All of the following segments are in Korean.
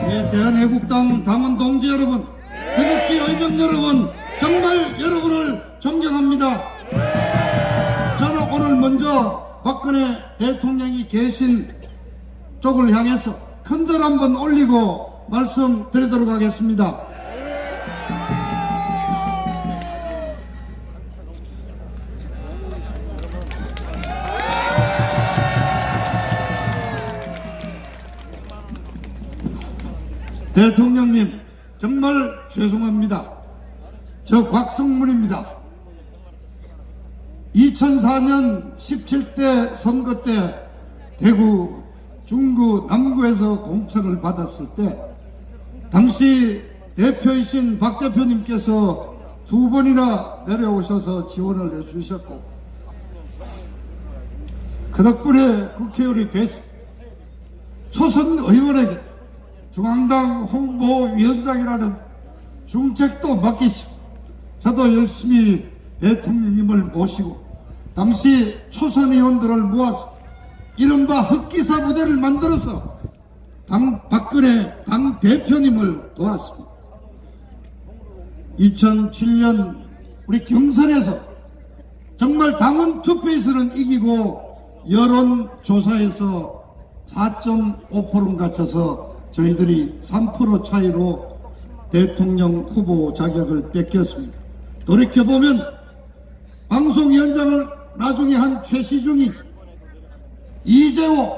네, 대한애국당 당원 동지 여러분, 태극기 의병 여러분, 정말 여러분을 존경합니다. 저는 오늘 먼저 박근혜 대통령이 계신 쪽을 향해서 큰절 한번 올리고 말씀드리도록 하겠습니다. 대통령님, 정말 죄송합니다. 저 곽성문입니다. 2004년 17대 선거 때 대구, 중구, 남구에서 공천을 받았을 때 당시 대표이신 박 대표님께서 2번이나 내려오셔서 지원을 해주셨고 그 덕분에 국회의원이 됐습니다. 초선 의원에게 중앙당 홍보위원장이라는 중책도 맡기시고 저도 열심히 대통령님을 모시고 당시 초선 의원들을 모아서 이른바 흑기사 부대를 만들어서 박근혜 당대표님을 도왔습니다. 2007년 우리 경선에서 정말 당원 투표에서는 이기고 여론조사에서 4.5%를 갖춰서 저희들이 3% 차이로 대통령 후보 자격을 뺏겼습니다. 돌이켜보면 방송위원장을 나중에 한 최시중이, 이재호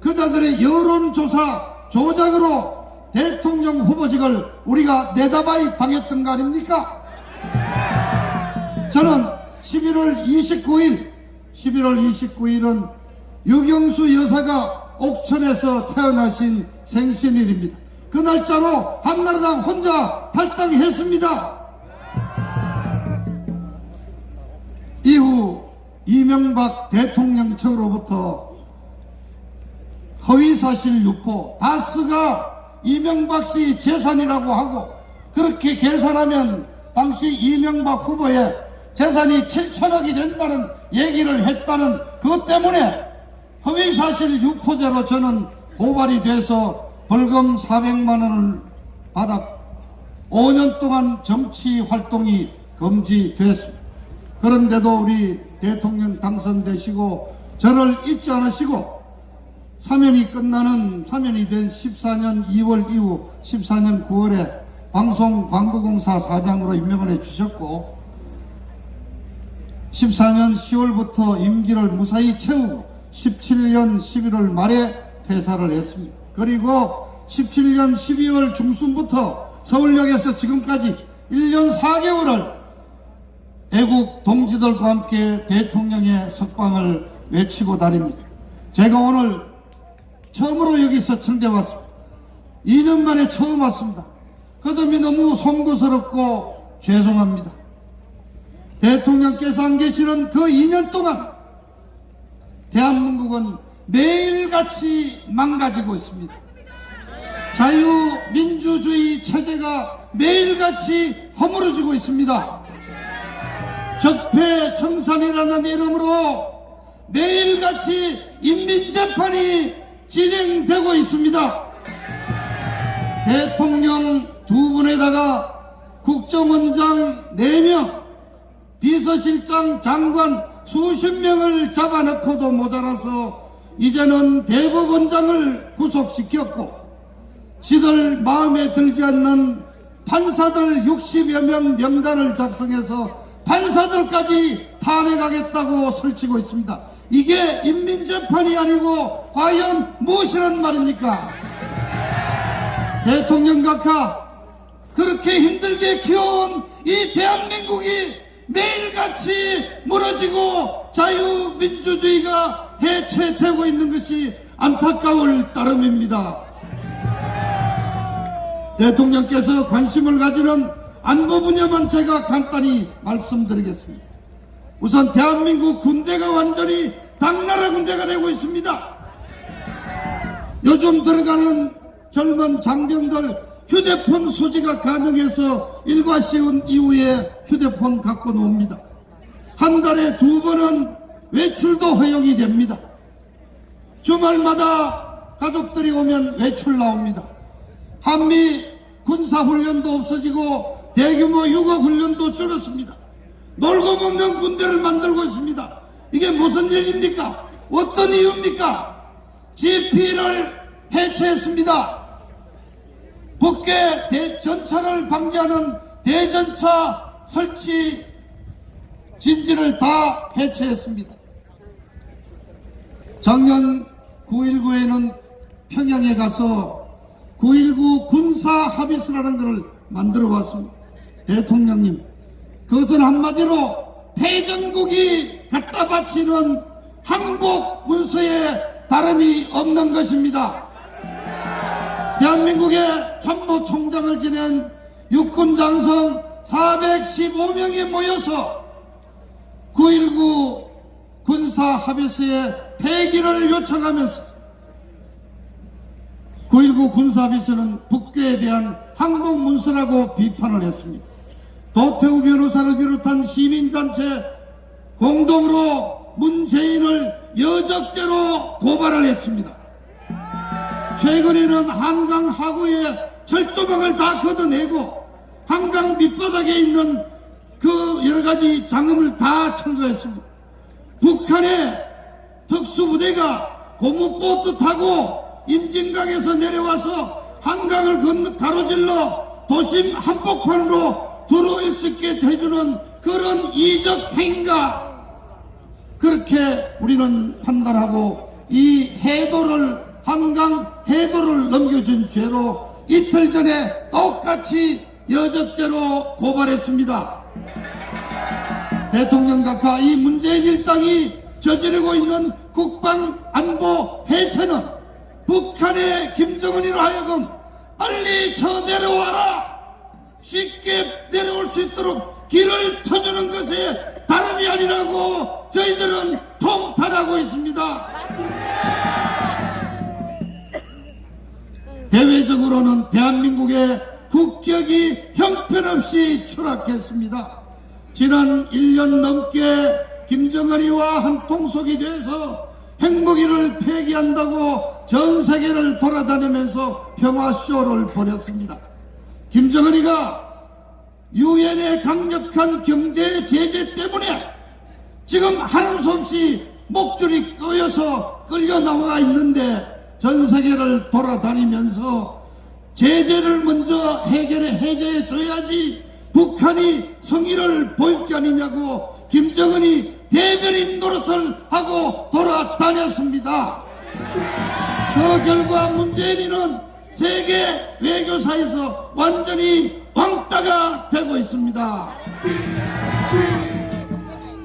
그자들의 여론조사 조작으로 대통령 후보직을 우리가 내다바이 당했던 거 아닙니까? 저는 11월 29일은 유경수 여사가 옥천에서 태어나신 생신일입니다. 그 날짜로 한나라당 혼자 탈당했습니다. 이후 이명박 대통령 측으로부터 허위사실 유포, 다스가 이명박 씨 재산이라고 하고 그렇게 계산하면 당시 이명박 후보의 재산이 7천억이 된다는 얘기를 했다는 그것 때문에 허위사실 유포죄로 저는 고발이 돼서 벌금 400만 원을 받았고 5년 동안 정치 활동이 금지됐습니다. 그런데도 우리 대통령 당선되시고 저를 잊지 않으시고 사면이 된 14년 2월 이후 14년 9월에 방송광고공사 사장으로 임명을 해주셨고 14년 10월부터 임기를 무사히 채우고 17년 11월 말에 퇴사를 했습니다. 그리고 17년 12월 중순부터 서울역에서 지금까지 1년 4개월을 애국 동지들과 함께 대통령의 석방을 외치고 다닙니다. 제가 오늘 처음으로 여기서 청대 왔습니다. 2년 만에 처음 왔습니다. 그 점이 너무 송구스럽고 죄송합니다. 대통령께서 안 계시는 그 2년 동안 대한민국은 매일같이 망가지고 있습니다. 자유민주주의 체제가 매일같이 허물어지고 있습니다. 적폐청산이라는 이름으로 매일같이 인민재판이 진행되고 있습니다. 대통령 2분에다가 국정원장 4명, 비서실장, 장관 수십 명을 잡아넣고도 모자라서 이제는 대법원장을 구속시켰고 지들 마음에 들지 않는 판사들 60여 명 명단을 작성해서 판사들까지 탄핵하겠다고 설치고 있습니다. 이게 인민재판이 아니고 과연 무엇이란 말입니까? 대통령 각하, 그렇게 힘들게 키워온 이 대한민국이 매일같이 무너지고 자유민주주의가 해체되고 있는 것이 안타까울 따름입니다. 대통령께서 관심을 가지는 안보 분야만 제가 간단히 말씀드리겠습니다. 우선 대한민국 군대가 완전히 당나라 군대가 되고 있습니다. 요즘 들어가는 젊은 장병들 휴대폰 소지가 가능해서 일과 시운 이후에 휴대폰 갖고 놉니다. 한 달에 2번은 외출도 허용이 됩니다. 주말마다 가족들이 오면 외출 나옵니다. 한미 군사훈련도 없어지고 대규모 육아훈련도 줄었습니다. 놀고 먹는 군대를 만들고 있습니다. 이게 무슨 일입니까? 어떤 이유입니까? GP를 해체했습니다. 북괴 전차를 방지하는 대전차 설치 진지를 다 해체했습니다. 작년 9.19에는 평양에 가서 9.19 군사합의서라는 것을 만들어 왔습니다. 대통령님, 그것은 한마디로 패전국이 갖다 바치는 항복 문서에 다름이 없는 것입니다. 대한민국의 참모총장을 지낸 육군 장성 415명이 모여서 9.19 군사합의서의 폐기를 요청하면서 9.19 군사합의서는 북괴에 대한 항복 문서라고 비판을 했습니다. 도태우 변호사를 비롯한 시민단체 공동으로 문재인을 여적죄로 고발을 했습니다. 최근에는 한강 하구에 철조망을 다 걷어내고 한강 밑바닥에 있는 그 여러가지 장음을 다 철거했습니다. 북한의 특수부대가 고무보트 타고 임진강에서 내려와서 한강을 가로질러 도심 한복판으로 들어올 수 있게 해주는 그런 이적 행위가, 그렇게 우리는 판단하고 이 해도를, 한강 해도를 넘겨준 죄로 이틀 전에 똑같이 여적죄로 고발했습니다. 대통령 각하 이 문재인 일당이 저지르고 있는 국방 안보 해체는 북한의 김정은이로 하여금 빨리 쳐내려와라, 쉽게 내려올 수 있도록 길을 터주는 것에 다름이 아니라고 저희들은 통탄하고 있습니다. 대외적으로는 대한민국의 국격이 형편없이 추락했습니다. 지난 1년 넘게 김정은이와 한통속이 돼서 핵무기를 폐기한다고 전 세계를 돌아다니면서 평화쇼를 벌였습니다. 김정은이가 유엔의 강력한 경제 제재 때문에 지금 한수 없이 목줄이 꼬여서 끌려 나와 있는데 전 세계를 돌아다니면서 제재를 먼저 해제해 줘야지 북한이 성의를 보일 게 아니냐고 김정은이 대변인 노릇을 하고 돌아다녔습니다. 그 결과 문재인이는 세계 외교사에서 완전히 왕따가 되고 있습니다.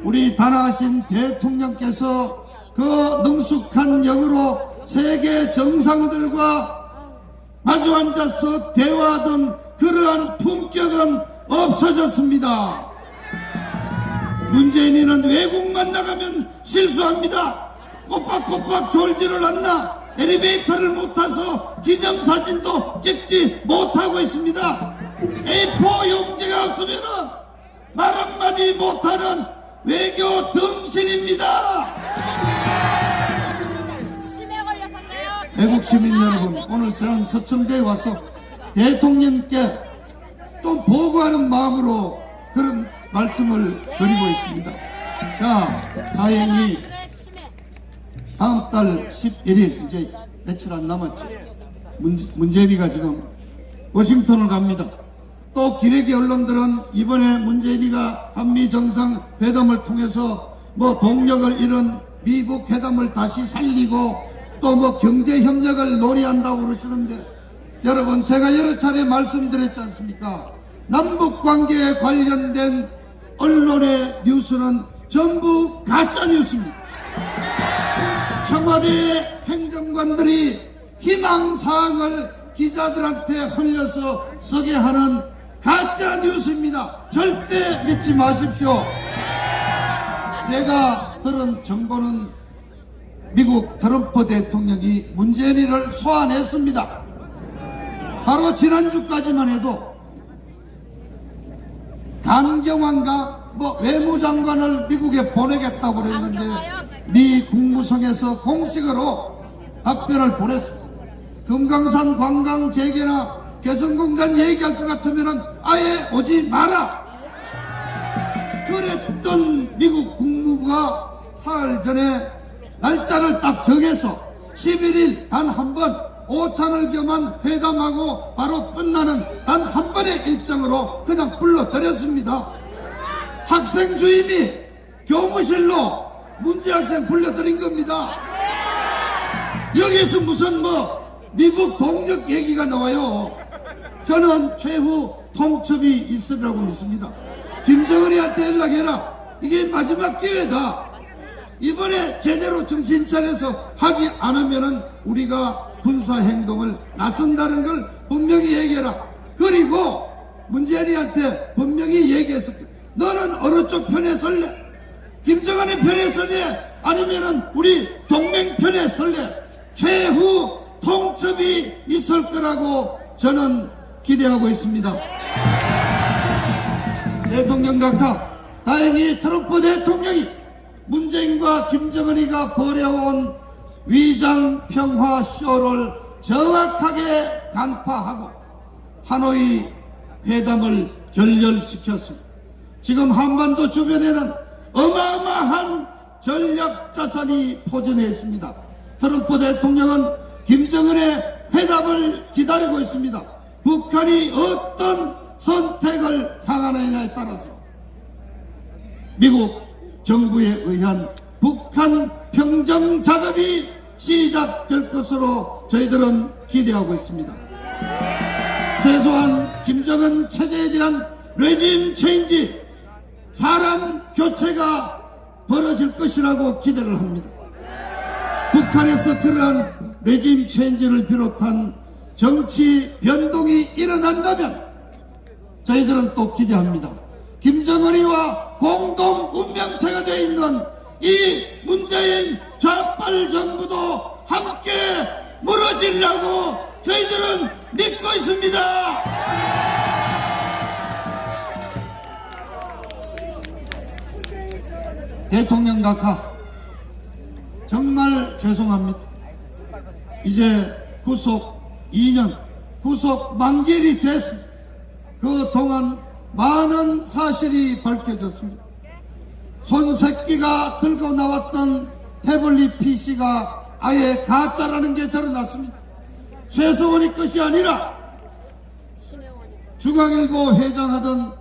우리 단아하신 대통령께서 그 능숙한 영으로 세계 정상들과 마주 앉아서 대화하던 그러한 품격은 없어졌습니다. 문재인이는 외국만 나가면 실수합니다. 꼬박꼬박 졸지를 않나 엘리베이터를 못 타서 기념사진도 찍지 못하고 있습니다. A4 용지가 없으면 말 한마디 못하는 외교 등신입니다. 애국 시민 여러분, 오늘 저는 서청대에 와서 대통령께 좀 보고하는 마음으로 그런 말씀을 드리고 있습니다. 자, 다행히 다음 달 11일, 이제 며칠 안 남았죠. 문재인이가 지금 워싱턴을 갑니다. 또 기레기 언론들은 이번에 문재인이가 한미 정상회담을 통해서 뭐 동력을 잃은 미국 회담을 다시 살리고 또 뭐 경제협력을 논의한다고 그러시는데, 여러분 제가 여러 차례 말씀드렸지 않습니까? 남북관계에 관련된 언론의 뉴스는 전부 가짜뉴스입니다. 청와대 행정관들이 희망사항을 기자들한테 흘려서 쓰게 하는 가짜뉴스입니다. 절대 믿지 마십시오. 제가 들은 정보는 미국 트럼프 대통령이 문재인이를 소환했습니다. 바로 지난주까지만 해도 강경환과 외무장관을 미국에 보내겠다고 그랬는데 미 국무성에서 공식으로 답변을 보냈습니다. 금강산 관광 재개나 개성공단 얘기할 것 같으면 아예 오지 마라. 그랬던 미국 국무부가 사흘 전에 날짜를 딱 정해서 11일 단 한 번 오찬을 겸한 회담하고 바로 끝나는 단 한 번의 일정으로 그냥 불러들였습니다. 학생 주임이 교무실로 문제 학생 불러들인 겁니다. 여기에서 무슨 미국 동력 얘기가 나와요. 저는 최후 통첩이 있으리라고 믿습니다. 김정은이한테 연락해라. 이게 마지막 기회다. 이번에 제대로 정신 차려서 하지 않으면은 우리가 군사행동을 나선다는 걸 분명히 얘기해라. 그리고 문재인이한테 분명히 얘기했을 거야. 너는 어느 쪽 편에 설래? 김정은의 편에 설래? 아니면은 우리 동맹 편에 설래? 최후 통첩이 있을 거라고 저는 기대하고 있습니다. 대통령 각하, 다행히 트럼프 대통령이 문재인과 김정은이가 벌여온 위장 평화 쇼를 정확하게 간파하고 하노이 회담을 결렬시켰습니다. 지금 한반도 주변에는 어마어마한 전략 자산이 포진해 있습니다. 트럼프 대통령은 김정은의 회담을 기다리고 있습니다. 북한이 어떤 선택을 향하느냐에 따라서 미국 정부에 의한 북한 평정 작업이 시작될 것으로 저희들은 기대하고 있습니다. 최소한 김정은 체제에 대한 레짐 체인지, 사람 교체가 벌어질 것이라고 기대를 합니다. 북한에서 그러한 레짐 체인지를 비롯한 정치 변동이 일어난다면 저희들은 또 기대합니다. 김정은이와 공동 운명체가 되어 있는 이 문재인 좌빨 정부도 함께 무너지리라고 저희들은 믿고 있습니다. 대통령 각하, 정말 죄송합니다. 이제 구속 2년, 구속 만기일이 됐습니다. 그동안 많은 사실이 밝혀졌습니다. 손새끼가 들고 나왔던 태블릿 PC가 아예 가짜라는 게 드러났습니다. 최서원이 것이 아니라 중앙일보 회장하던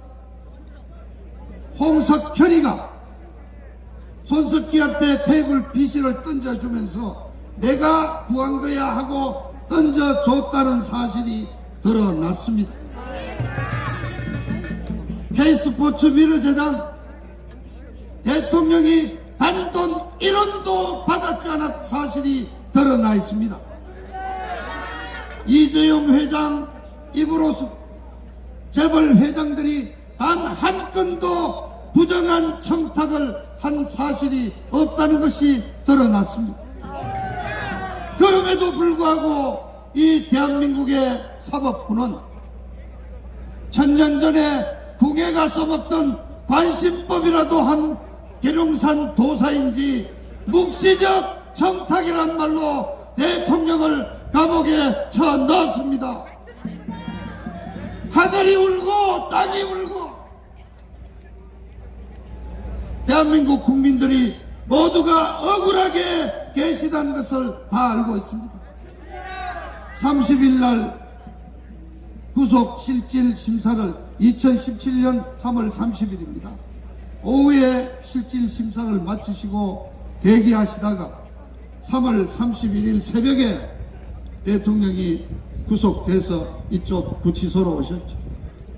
홍석현이가 손석희한테 태블릿 PC를 던져주면서 내가 구한 거야 하고 던져줬다는 사실이 드러났습니다. K스포츠 미르재단 대통령이 단돈 1원도 받았지 않은 사실이 드러나 있습니다. 이재용 회장 입으로서 재벌 회장들이 단 한 건도 부정한 청탁을 한 사실이 없다는 것이 드러났습니다. 그럼에도 불구하고 이 대한민국의 사법부는 천년 전에 궁예가 써먹던 관심법이라도 한 계룡산 도사인지 묵시적 청탁이란 말로 대통령을 감옥에 쳐넣었습니다. 하늘이 울고 땅이 울고 대한민국 국민들이 모두가 억울하게 계시다는 것을 다 알고 있습니다. 30일 날 구속 실질 심사를 2017년 3월 30일입니다. 오후에 실질 심사를 마치시고 대기하시다가 3월 31일 새벽에 대통령이 구속돼서 이쪽 구치소로 오셨죠.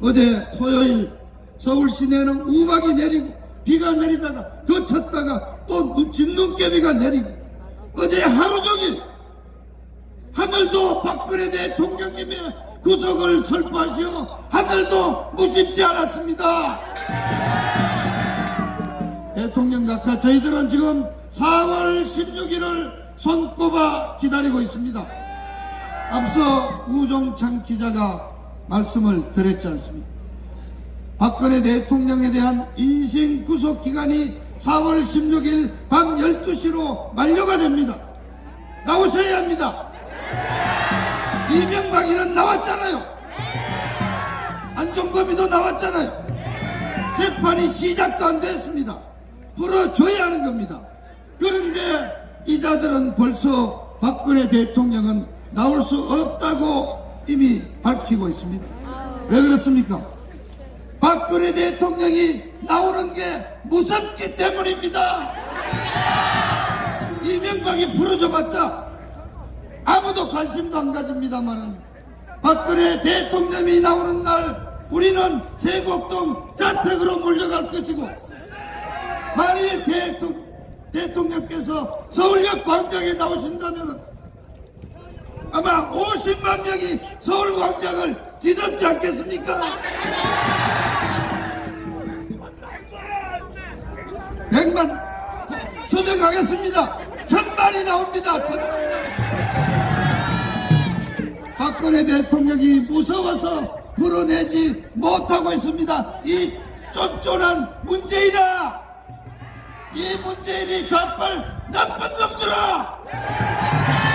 어제 토요일 서울 시내는 우박이 내리고 비가 내리다가 그쳤다가 또 진눈깨비가 내리고 어제 하루 종일 하늘도 박근혜 대통령님의 구속을 설파하시어 하늘도 무심치 않았습니다. 대통령 각하, 저희들은 지금 4월 16일을 손꼽아 기다리고 있습니다. 앞서 우종창 기자가 말씀을 드렸지 않습니까? 박근혜 대통령에 대한 인신 구속 기간이 4월 16일 밤 12시로 만료가 됩니다. 나오셔야 합니다. 이명박이는 나왔잖아요. 안종범이도 나왔잖아요. 재판이 시작도 안 됐습니다. 풀어줘야 하는 겁니다. 그런데 이자들은 벌써 박근혜 대통령은 나올 수 없다고 이미 밝히고 있습니다. 왜 그렇습니까? 박근혜 대통령이 나오는 게 무섭기 때문입니다. 이명박이 풀어줘봤자 아무도 관심도 안 가집니다만은 박근혜 대통령이 나오는 날 우리는 세곡동 자택으로 몰려갈 것이고, 만일 대통령께서 서울역 광장에 나오신다면 아마 50만 명이 서울광장을 뒤덮지 않겠습니까? 100만 수정하겠습니다. 1000만이 나옵니다. 1000만. 박근혜 대통령이 무서워서 풀어내지 못하고 있습니다. 이 쫀쫀한 문재인아, 이 문재인이 좌빨 나쁜 놈들아,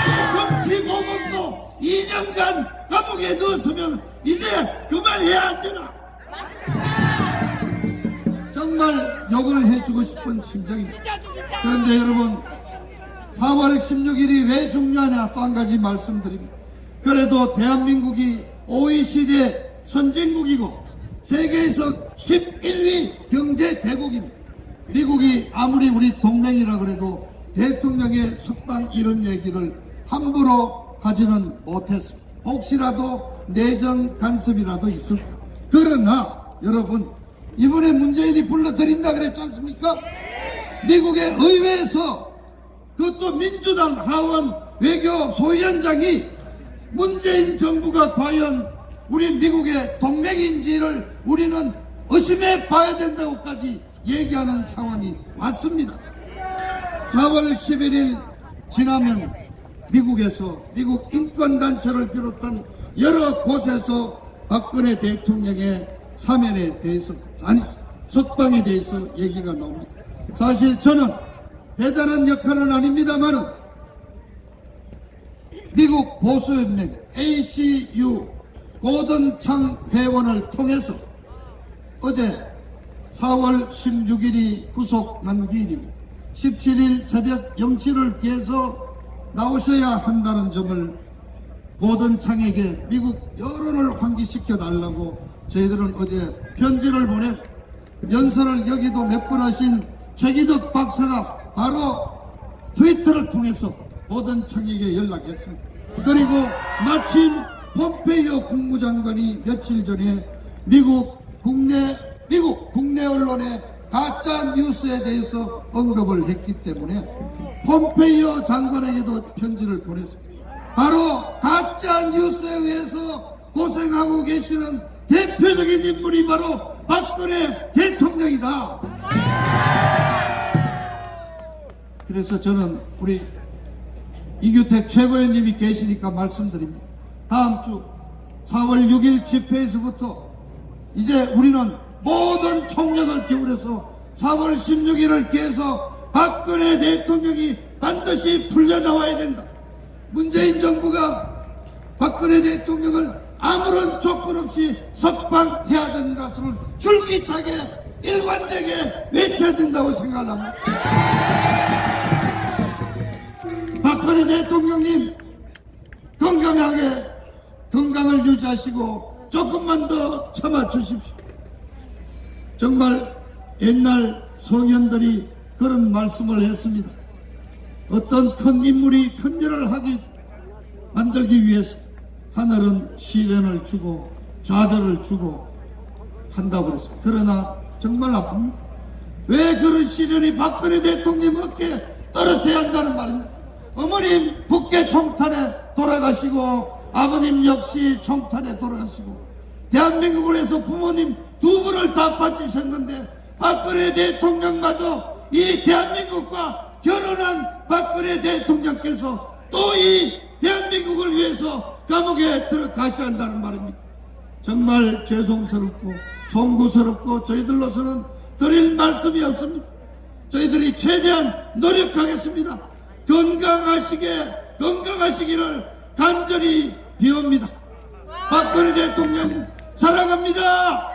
이 정치 모범도 2년간 감옥에 넣었으면 이제 그만해야 안 되나? 정말 욕을 해주고 싶은 심정입니다. 그런데 여러분, 4월 16일이 왜 중요하냐 또 한 가지 말씀드립니다. 그래도 대한민국이 OECD 선진국이고 세계에서 11위 경제 대국입니다. 미국이 아무리 우리 동맹이라 그래도 대통령의 석방 이런 얘기를 함부로 하지는 못했습니다. 혹시라도 내정 간섭이라도 있을까. 그러나 여러분, 이번에 문재인이 불러들인다 그랬지 않습니까? 미국의 의회에서 그것도 민주당 하원 외교 소위원장이 문재인 정부가 과연 우리 미국의 동맹인지를 우리는 의심해 봐야 된다고까지 얘기하는 상황이 왔습니다. 4월 11일 지나면 미국에서 미국 인권단체를 비롯한 여러 곳에서 박근혜 대통령의 사면에 대해서, 아니 석방에 대해서 얘기가 나옵니다. 사실 저는 대단한 역할은 아닙니다만은 미국 보수연맹 ACU 고든창 회원을 통해서 어제 4월 16일이 구속 만기일이고 17일 새벽 0시를 기해서 나오셔야 한다는 점을 고든창에게 미국 여론을 환기시켜 달라고 저희들은 어제 편지를 보내, 연설을 여기도 몇 번 하신 최기덕 박사가 바로 트위터를 통해서 고든창에게 연락했습니다. 그리고 마침 폼페이오 국무장관이 며칠 전에 미국 국내 언론의 가짜 뉴스에 대해서 언급을 했기 때문에 폼페이오 장관에게도 편지를 보냈습니다. 바로 가짜 뉴스에 의해서 고생하고 계시는 대표적인 인물이 바로 박근혜 대통령이다. 그래서 저는 우리 이규택 최고위원님이 계시니까 말씀드립니다. 다음 주 4월 6일 집회에서부터 이제 우리는 모든 총력을 기울여서 4월 16일을 기해서 박근혜 대통령이 반드시 풀려나와야 된다. 문재인 정부가 박근혜 대통령을 아무런 조건 없이 석방해야 되는 것을 줄기차게 일관되게 외쳐야 된다고 생각합니다. 박근혜 대통령님 건강하게 건강을 유지하시고 조금만 더 참아 주십시오. 정말 옛날 성현들이 그런 말씀을 했습니다. 어떤 큰 인물이 큰 일을 만들기 위해서 하늘은 시련을 주고 좌절을 주고 한다고 그랬습니다. 그러나 정말 아픕니다. 왜 그런 시련이 박근혜 대통령 어깨에 떨어져야 한다는 말입니다. 어머님 북계 총탄에 돌아가시고 아버님 역시 총탄에 돌아가시고 대한민국을 해서 부모님 두 분을 다 바치셨는데 박근혜 대통령마저 이 대한민국과 결혼한 박근혜 대통령께서 또 이 대한민국을 위해서 감옥에 들어가셔야 한다는 말입니다. 정말 죄송스럽고 송구스럽고 저희들로서는 드릴 말씀이 없습니다. 저희들이 최대한 노력하겠습니다. 건강하시기를 간절히 비웁니다. 박근혜 대통령 사랑합니다.